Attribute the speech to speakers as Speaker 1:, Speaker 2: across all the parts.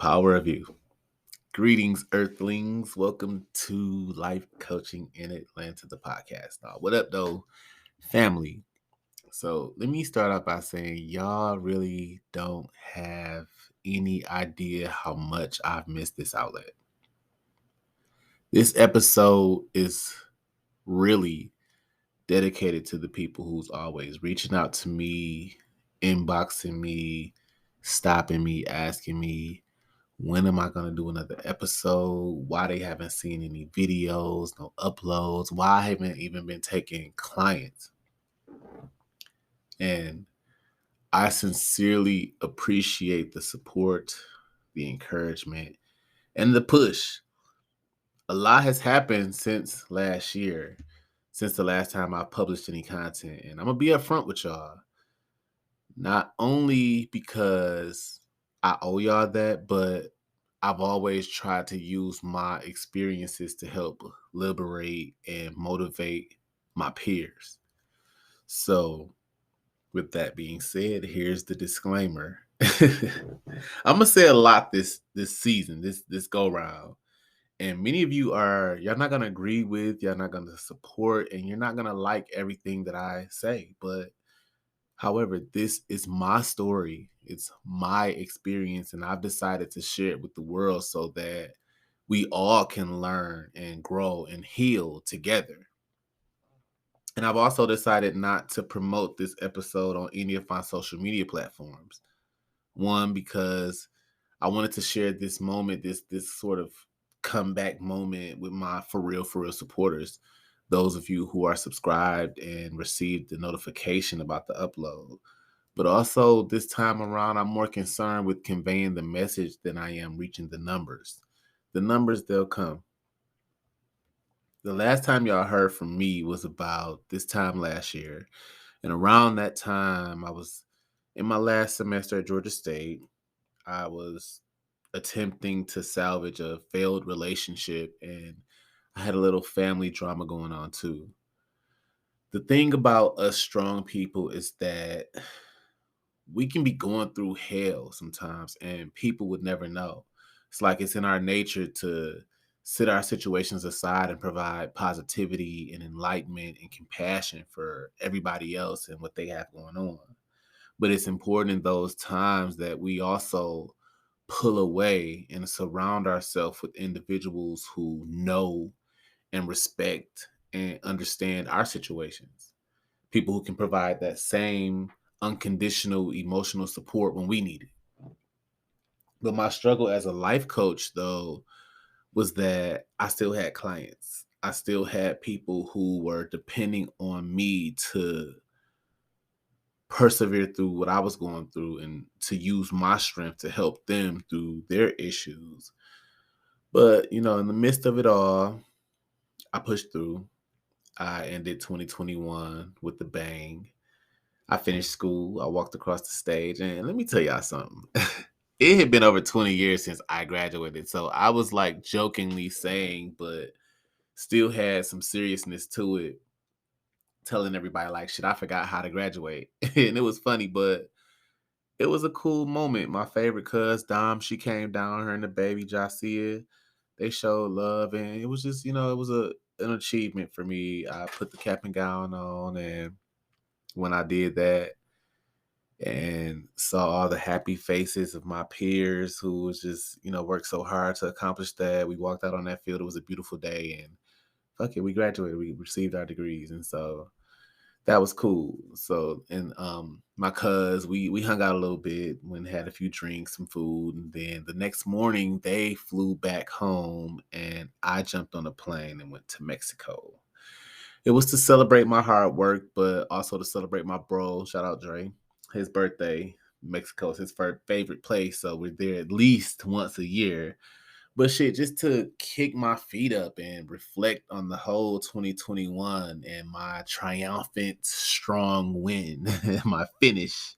Speaker 1: power of you. Greetings, Earthlings. Welcome to Life Coaching in Atlanta, the podcast. Now, what up, though, family? So, let me start out by saying y'all really don't have any idea how much I've missed this outlet. This episode is really dedicated to the people who's always reaching out to me, inboxing me, stopping me, asking me, when am I going to do another episode? Why they haven't seen any videos, no uploads? Why I haven't even been taking clients? And I sincerely appreciate the support, the encouragement, and the push. A lot has happened since last year, since the last time I published any content. And I'm going to be upfront with y'all. Not only because I owe y'all that, but I've always tried to use my experiences to help liberate and motivate my peers. So, with that being said, here's the disclaimer. I'm gonna say a lot this season, this go round, and many of y'all not gonna agree with, y'all not gonna support, and you're not gonna like everything that I say, but however, this is my story. It's my experience, and I've decided to share it with the world so that we all can learn and grow and heal together. And I've also decided not to promote this episode on any of my social media platforms. One, because I wanted to share this moment, this sort of comeback moment with my for real supporters. Those of you who are subscribed and received the notification about the upload. But also this time around, I'm more concerned with conveying the message than I am reaching the numbers. The numbers, they'll come. The last time y'all heard from me was about this time last year. And around that time, I was in my last semester at Georgia State. I was attempting to salvage a failed relationship, and I had a little family drama going on too. The thing about us strong people is that we can be going through hell sometimes and people would never know. It's like it's in our nature to sit our situations aside and provide positivity and enlightenment and compassion for everybody else and what they have going on. But it's important in those times that we also pull away and surround ourselves with individuals who know and respect and understand our situations. People who can provide that same unconditional emotional support when we need it. But my struggle as a life coach, though, was that I still had clients. I still had people who were depending on me to persevere through what I was going through and to use my strength to help them through their issues. But, in the midst of it all, I pushed through. I ended 2021 with a bang. I finished school. I walked across the stage, and let me tell y'all something. It had been over 20 years since I graduated, so I was like jokingly saying, but still had some seriousness to it, telling everybody like, shit, I forgot how to graduate. And it was funny, but it was a cool moment. My favorite cuz, Dom, she came down, her and the baby, Jasiah. They showed love, and it was just, it was an achievement for me. I put the cap and gown on, and when I did that, and saw all the happy faces of my peers who was just, worked so hard to accomplish that. We walked out on that field. It was a beautiful day, and fuck it, we graduated. We received our degrees, and so that was cool. So, and my cuz, we hung out a little bit, went and had a few drinks, some food, and then the next morning they flew back home, and I jumped on a plane and went to Mexico. It was to celebrate my hard work, but also to celebrate my bro. Shout out Dre. His birthday. Mexico is his favorite place, so we're there at least once a year. But shit, just to kick my feet up and reflect on the whole 2021 and my triumphant, strong win, my finish.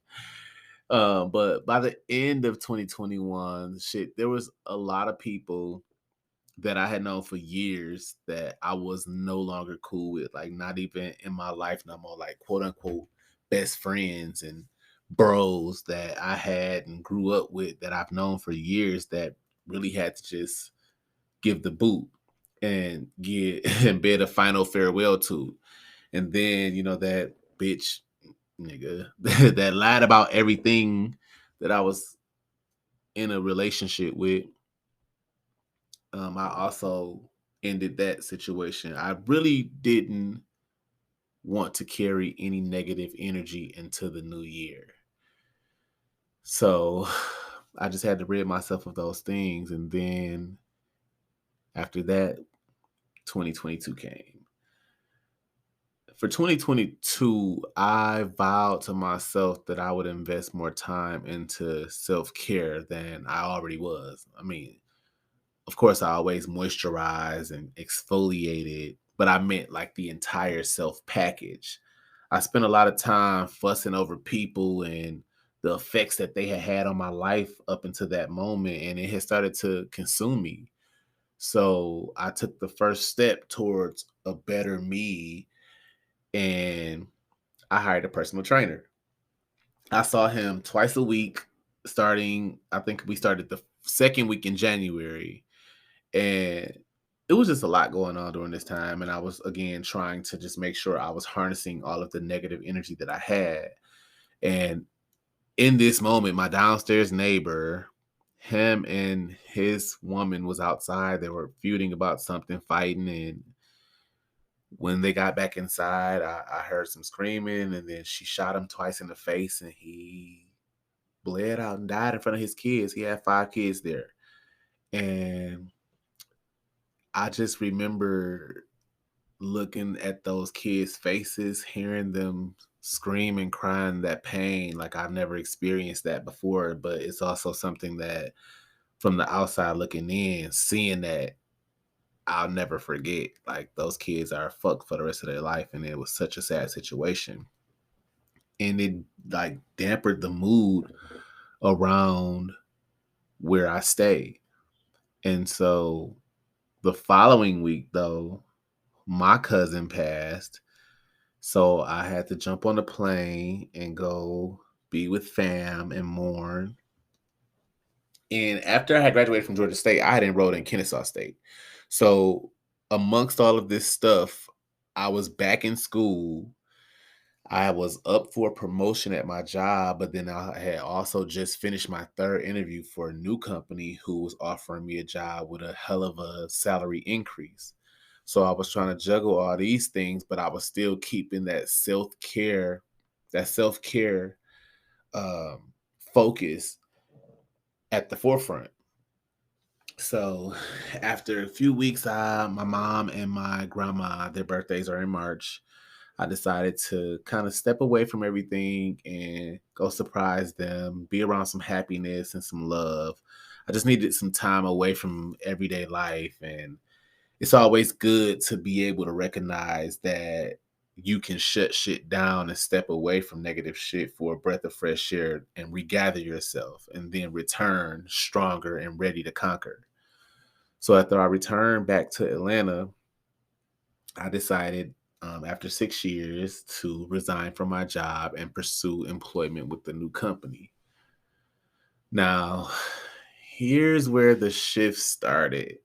Speaker 1: But by the end of 2021, shit, there was a lot of people that I had known for years that I was no longer cool with, like not even in my life no more, like quote unquote best friends and bros that I had and grew up with that I've known for years that really had to just give the boot and get and bid a final farewell to. And then, that bitch nigga that lied about everything that I was in a relationship with. I also ended that situation. I really didn't want to carry any negative energy into the new year. So I just had to rid myself of those things. And then after that, 2022 came. For 2022, I vowed to myself that I would invest more time into self care than I already was. I mean, of course, I always moisturize and exfoliated, but I meant like the entire self package. I spent a lot of time fussing over people and the effects that they had had on my life up until that moment, and it had started to consume me. So I took the first step towards a better me, and I hired a personal trainer. I saw him twice a week starting, I think we started the second week in January. And it was just a lot going on during this time. And I was, again, trying to just make sure I was harnessing all of the negative energy that I had. And in this moment, my downstairs neighbor, him and his woman was outside. They were feuding about something, fighting. And when they got back inside, I heard some screaming. And then she shot him twice in the face. And he bled out and died in front of his kids. He had 5 kids there. And I just remember looking at those kids' faces, hearing them scream and crying that pain, like I've never experienced that before. But it's also something that from the outside looking in, seeing that, I'll never forget. Like those kids are fucked for the rest of their life. And it was such a sad situation. And it like dampened the mood around where I stay. And so the following week though, my cousin passed. So I had to jump on the plane and go be with fam and mourn. And after I had graduated from Georgia State, I had enrolled in Kennesaw State. So amongst all of this stuff, I was back in school. I was up for a promotion at my job, but then I had also just finished my third interview for a new company who was offering me a job with a hell of a salary increase. So I was trying to juggle all these things, but I was still keeping that self-care um, focus at the forefront. So after a few weeks, my mom and my grandma, their birthdays are in March. I decided to kind of step away from everything and go surprise them, be around some happiness and some love. I just needed some time away from everyday life. And it's always good to be able to recognize that you can shut shit down and step away from negative shit for a breath of fresh air and regather yourself and then return stronger and ready to conquer. So after I returned back to Atlanta, I decided after 6 years to resign from my job and pursue employment with the new company. Now, here's where the shift started.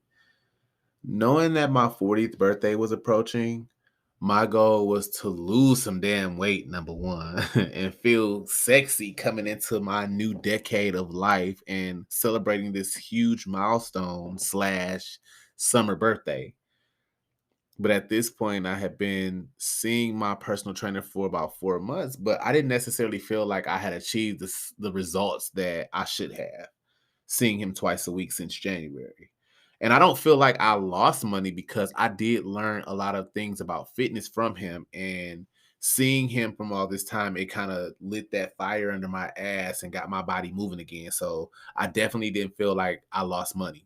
Speaker 1: Knowing that my 40th birthday was approaching, my goal was to lose some damn weight, number one, and feel sexy coming into my new decade of life and celebrating this huge milestone slash summer birthday. But at this point, I had been seeing my personal trainer for about 4 months, but I didn't necessarily feel like I had achieved the results that I should have, seeing him twice a week since January. And I don't feel like I lost money because I did learn a lot of things about fitness from him. And seeing him from all this time, it kind of lit that fire under my ass and got my body moving again. So I definitely didn't feel like I lost money.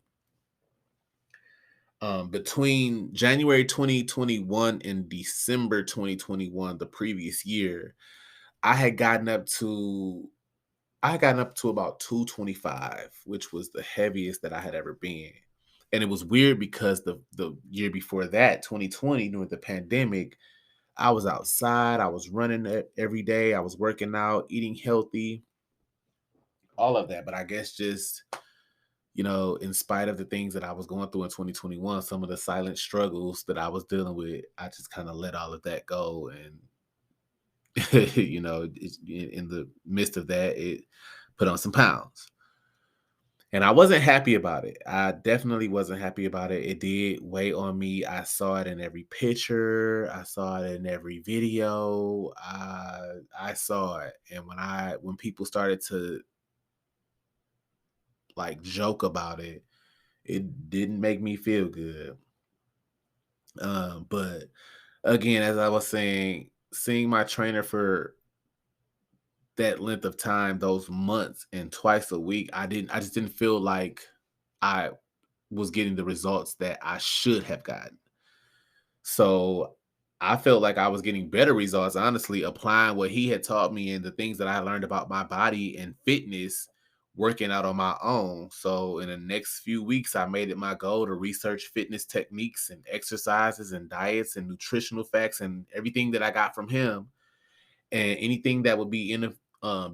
Speaker 1: Between January 2021 and December 2021, the previous year, I had gotten up to about 225, which was the heaviest that I had ever been. And it was weird because the year before that, 2020, during the pandemic, I was outside, I was running every day, I was working out, eating healthy, all of that. But I guess just, in spite of the things that I was going through in 2021, some of the silent struggles that I was dealing with, I just kind of let all of that go. And, in the midst of that, it put on some pounds. And I wasn't happy about it. I definitely wasn't happy about it. It did weigh on me. I saw it in every picture. I saw it in every video. I saw it. And when people started to like joke about it, it didn't make me feel good. But again, as I was saying, seeing my trainer for that length of time, those months, and twice a week, I just didn't feel like I was getting the results that I should have gotten. So I felt like I was getting better results, honestly, applying what he had taught me and the things that I learned about my body and fitness, working out on my own. So in the next few weeks, I made it my goal to research fitness techniques and exercises and diets and nutritional facts and everything that I got from him, and anything that would be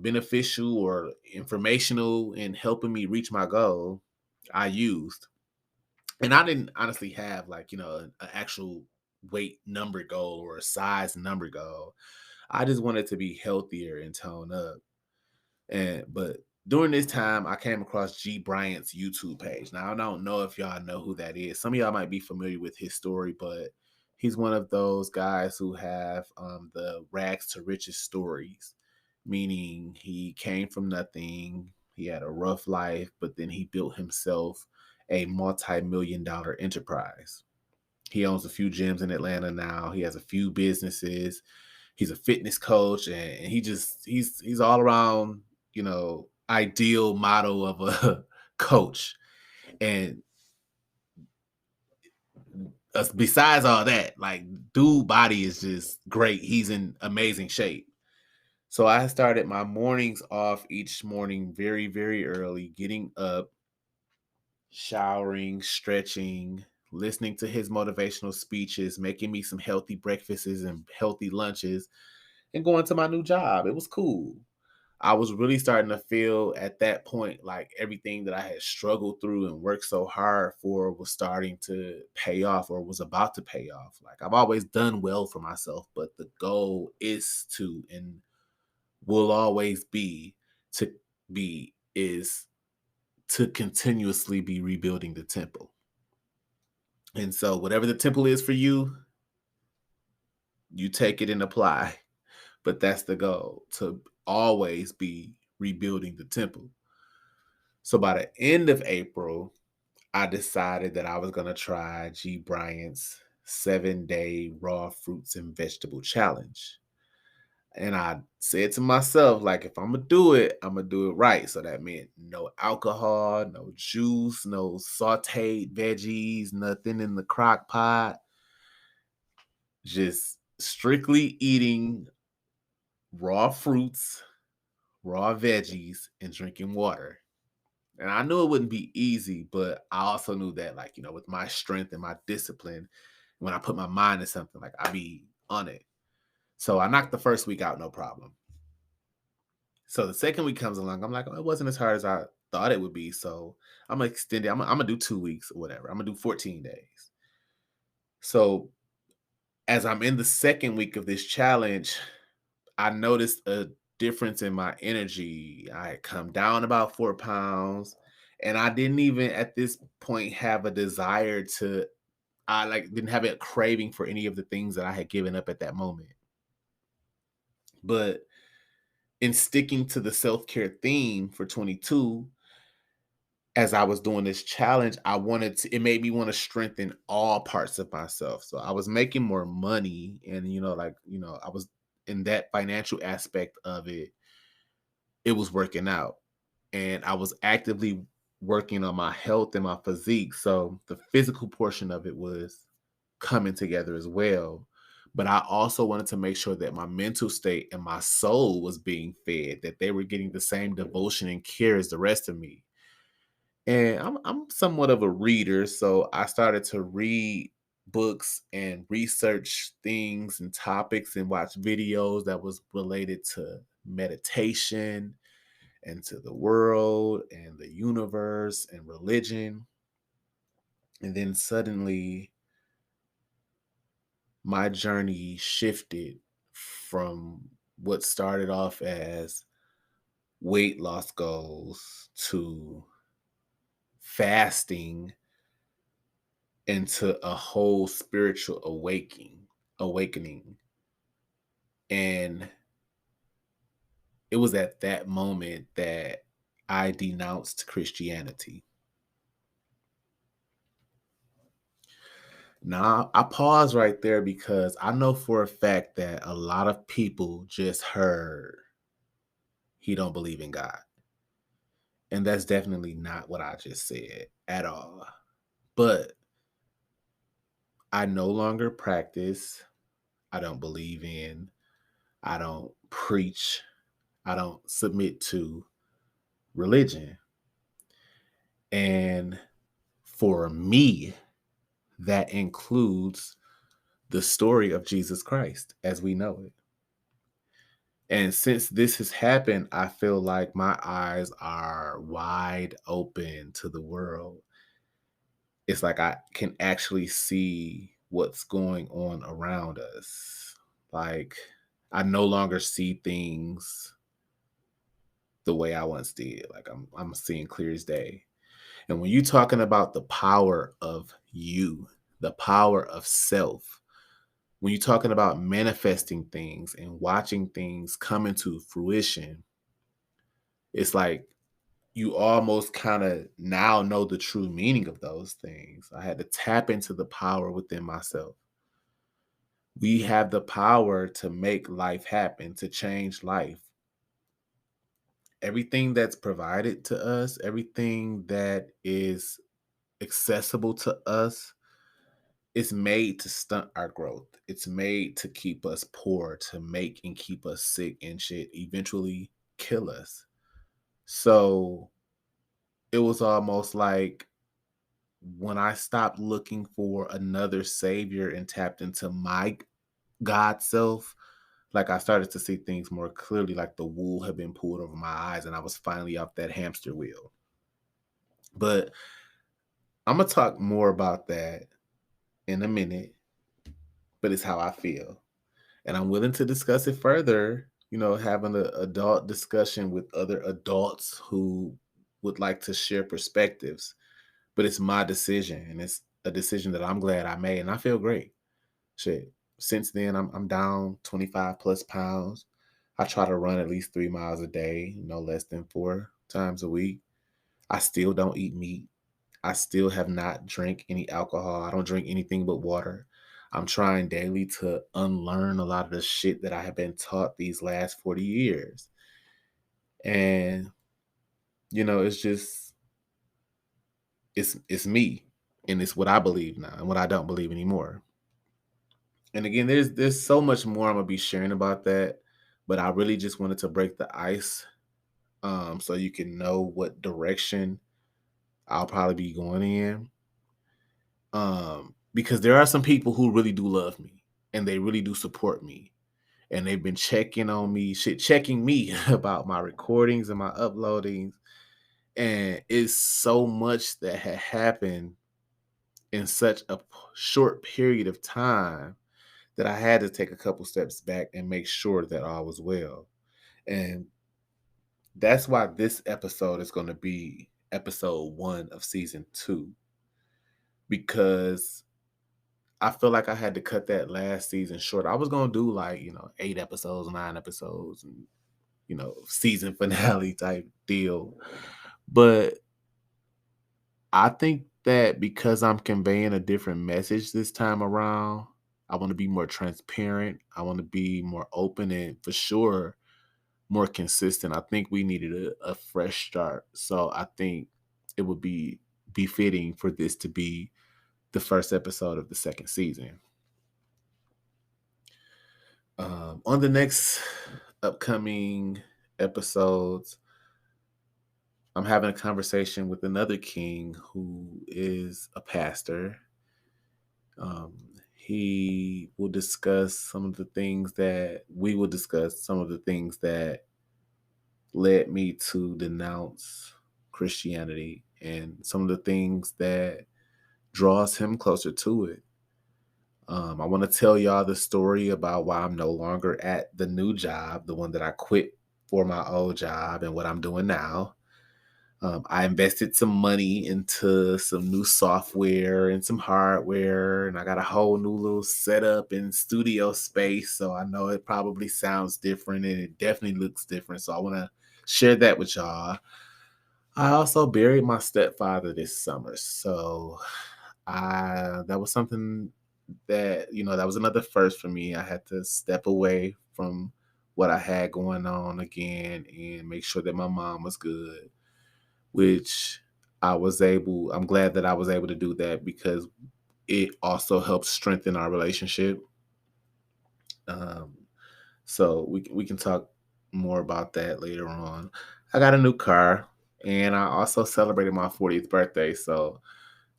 Speaker 1: beneficial or informational in helping me reach my goal, I used. And I didn't honestly have like, an actual weight number goal or a size number goal. I just wanted to be healthier and tone up. But during this time, I came across G Bryant's YouTube page. Now I don't know if y'all know who that is. Some of y'all might be familiar with his story, but he's one of those guys who have the rags to riches stories, meaning he came from nothing. He had a rough life, but then he built himself a multi-million dollar enterprise. He owns a few gyms in Atlanta now. He has a few businesses. He's a fitness coach, and he's all around, ideal model of a coach. And besides all that, like, dude body is just great. He's in amazing shape. So I started my mornings off each morning very, very early, getting up, showering, stretching, listening to his motivational speeches, making me some healthy breakfasts and healthy lunches, and going to my new job. It was cool. I was really starting to feel at that point like everything that I had struggled through and worked so hard for was starting to pay off or was about to pay off. Like, I've always done well for myself, but the goal is to, and will always be, to is to continuously be rebuilding the temple. And so whatever the temple is for you, you take it and apply. But that's the goal, to always be rebuilding the temple. So by the end of April, I decided that I was going to try G Bryant's 7-day raw fruits and vegetable challenge. And I said to myself, like, if I'm going to do it, I'm going to do it right. So that meant no alcohol, no juice, no sauteed veggies, nothing in the crock pot, just strictly eating raw fruits, raw veggies, and drinking water. And I knew it wouldn't be easy, but I also knew that, like, with my strength and my discipline, when I put my mind to something, like, I be on it. So I knocked the first week out, no problem. So the second week comes along, I'm like, oh, it wasn't as hard as I thought it would be. So I'm gonna extend it. I'm gonna do 2 weeks or whatever. I'm gonna do 14 days. So as I'm in the second week of this challenge, I noticed a difference in my energy. I had come down about 4 pounds, and I didn't even at this point have a desire to, I like didn't have a craving for any of the things that I had given up at that moment. But in sticking to the self-care theme for 22, as I was doing this challenge, it made me want to strengthen all parts of myself. So I was making more money, and I was in that financial aspect of it. It was working out, and I was actively working on my health and my physique. So the physical portion of it was coming together as well. But I also wanted to make sure that my mental state and my soul was being fed, that they were getting the same devotion and care as the rest of me. And I'm somewhat of a reader, so I started to read books and research things and topics and watch videos that was related to meditation and to the world and the universe and religion. And then suddenly my journey shifted from what started off as weight loss goals to fasting into a whole spiritual awakening. And it was at that moment that I denounced Christianity. Now, I pause right there because I know for a fact that a lot of people just heard he don't believe in God. And that's definitely not what I just said at all. But I no longer practice. I don't believe in. I don't preach. I don't submit to religion. And for me, that includes the story of Jesus Christ as we know it. And since this has happened, I feel like my eyes are wide open to the world. It's like I can actually see what's going on around us. Like I no longer see things the way I once did. Like I'm seeing clear as day. And when you're talking about the power of you, the power of self, when you're talking about manifesting things and watching things come into fruition, it's like you almost kind of now know the true meaning of those things. I had to tap into the power within myself. We have the power to make life happen, to change life. Everything that's provided to us, everything that is accessible to us, is made to stunt our growth. It's made to keep us poor, to make and keep us sick and shit, eventually kill us. So it was almost like when I stopped looking for another savior and tapped into my God self, like I started to see things more clearly, like the wool had been pulled over my eyes and I was finally off that hamster wheel. But I'm going to talk more about that in a minute, but it's how I feel. And I'm willing to discuss it further, having an adult discussion with other adults who would like to share perspectives. But it's my decision, and it's a decision that I'm glad I made, and I feel great. Shit. Since then, I'm down 25 plus pounds. I try to run at least 3 miles a day, no less than 4 times a week. I still don't eat meat. I still have not drank any alcohol. I don't drink anything but water. I'm trying daily to unlearn a lot of the shit that I have been taught these last 40 years. And, it's just, it's me. And it's what I believe now and what I don't believe anymore. And again, there's so much more I'm gonna be sharing about that, but I really just wanted to break the ice, so you can know what direction I'll probably be going in. Because there are some people who really do love me and they really do support me. And they've been checking on me, checking me about my recordings and my uploadings. And it's so much that had happened in such a short period of time that I had to take a couple steps back and make sure that all was well. And that's why this episode is going to be episode 1 of season 2, because I feel like I had to cut that last season short. I was going to do 8 episodes, 9 episodes, and, season finale type deal. But I think that because I'm conveying a different message this time around, I want to be more transparent. I want to be more open and for sure more consistent. I think we needed a fresh start. So I think it would be befitting for this to be the first episode of the second season. On the next upcoming episodes, I'm having a conversation with another king who is a pastor. he will discuss some of the things that we will discuss, some of the things that led me to denounce Christianity and some of the things that draws him closer to it. I want to tell y'all the story about why I'm no longer at the new job, the one that I quit for my old job, and what I'm doing now. I invested some money into some new software and some hardware, and I got a whole new little setup and studio space. So I know it probably sounds different and it definitely looks different. So I want to share that with y'all. I also buried my stepfather this summer. So that was something that, that was another first for me. I had to step away from what I had going on again and make sure that my mom was good, which I'm glad that I was able to do that because it also helps strengthen our relationship. Um, so we can talk more about that later on. I got a new car and I also celebrated my 40th birthday. So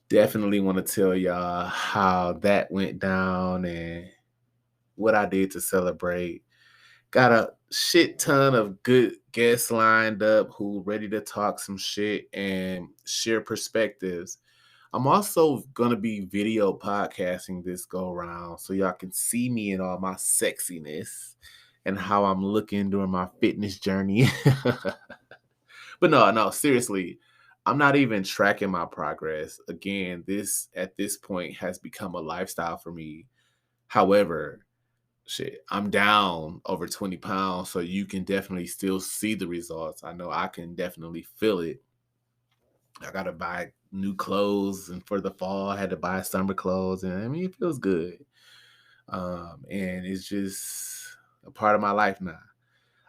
Speaker 1: definitely want to tell y'all how that went down and what I did to celebrate. Got a shit ton of good guests lined up who ready to talk some shit and share perspectives. I'm also gonna be video podcasting this go round so y'all can see me in all my sexiness and how I'm looking during my fitness journey. But no, seriously, I'm not even tracking my progress. Again, this at this point has become a lifestyle for me. However, shit, I'm down over 20 pounds, so you can definitely still see the results. I know I can definitely feel it. I gotta buy new clothes, and for the fall, I had to buy summer clothes, and I mean, it feels good. And it's just a part of my life now.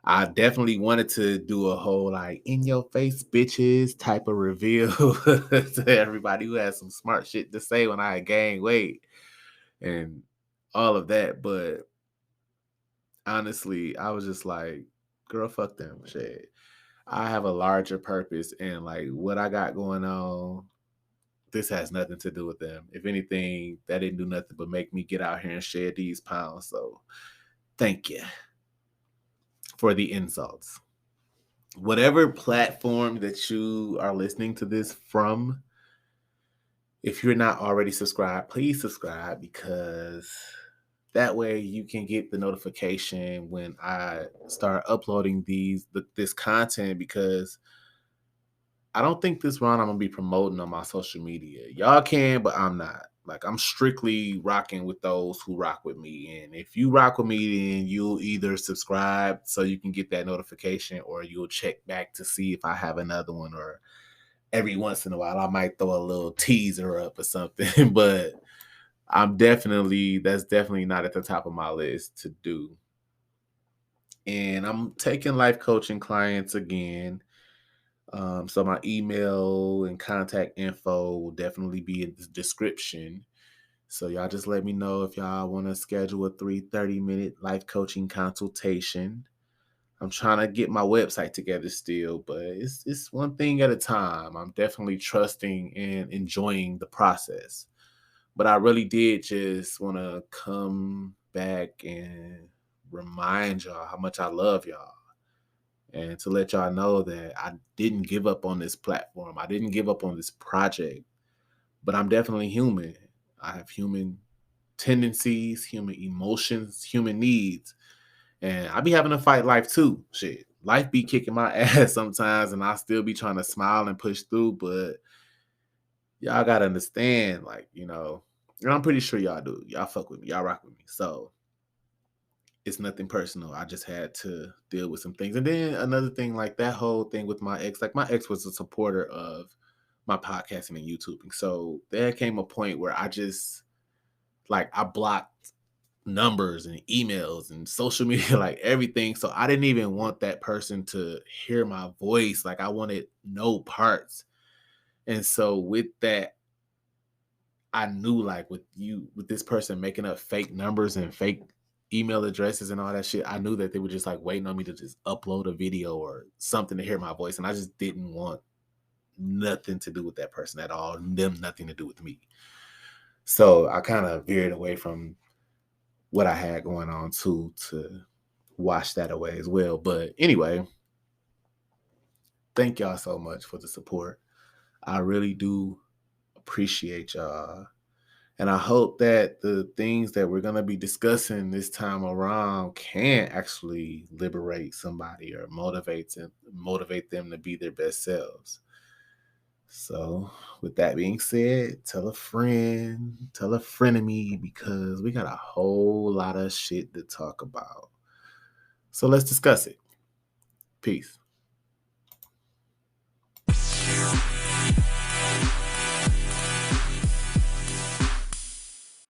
Speaker 1: I definitely wanted to do a whole like in your face bitches type of reveal to everybody who has some smart shit to say when I gained weight and all of that. But honestly, I was just like, girl, fuck them shit. I have a larger purpose and like what I got going on, this has nothing to do with them. If anything, that didn't do nothing but make me get out here and shed these pounds. So thank you for the insults. Whatever platform that you are listening to this from, if you're not already subscribed, please subscribe because that way you can get the notification when I start uploading this content because I don't think this round I'm gonna be promoting on my social media. Y'all can, but I'm not. Like I'm strictly rocking with those who rock with me. And if you rock with me, then you'll either subscribe so you can get that notification or you'll check back to see if I have another one or every once in a while I might throw a little teaser up or something. But that's definitely not at the top of my list to do. And I'm taking life coaching clients again. So my email and contact info will definitely be in the description. So y'all just let me know if y'all want to schedule a 30-minute life coaching consultation. I'm trying to get my website together still, but it's one thing at a time. I'm definitely trusting and enjoying the process. But I really did just want to come back and remind y'all how much I love y'all and to let y'all know that I didn't give up on this platform. I didn't give up on this project, but I'm definitely human. I have human tendencies, human emotions, human needs, and I be having to fight life too. Shit, life be kicking my ass sometimes, and I still be trying to smile and push through, but y'all gotta understand, like, and I'm pretty sure y'all do. Y'all fuck with me. Y'all rock with me. So it's nothing personal. I just had to deal with some things. And then another thing, like that whole thing with my ex, like my ex was a supporter of my podcasting and YouTubing. So there came a point where I blocked numbers and emails and social media, like everything. So I didn't even want that person to hear my voice. Like I wanted no parts. And so with that, I knew like with this person making up fake numbers and fake email addresses and all that shit, I knew that they were just like waiting on me to just upload a video or something to hear my voice. And I just didn't want nothing to do with that person at all. And them nothing to do with me. So I kind of veered away from what I had going on too to wash that away as well. But anyway, thank y'all so much for the support. I really do appreciate y'all. And I hope that the things that we're going to be discussing this time around can actually liberate somebody or motivate them to be their best selves. So, with that being said, tell a friend of me, because we got a whole lot of shit to talk about. So, let's discuss it. Peace.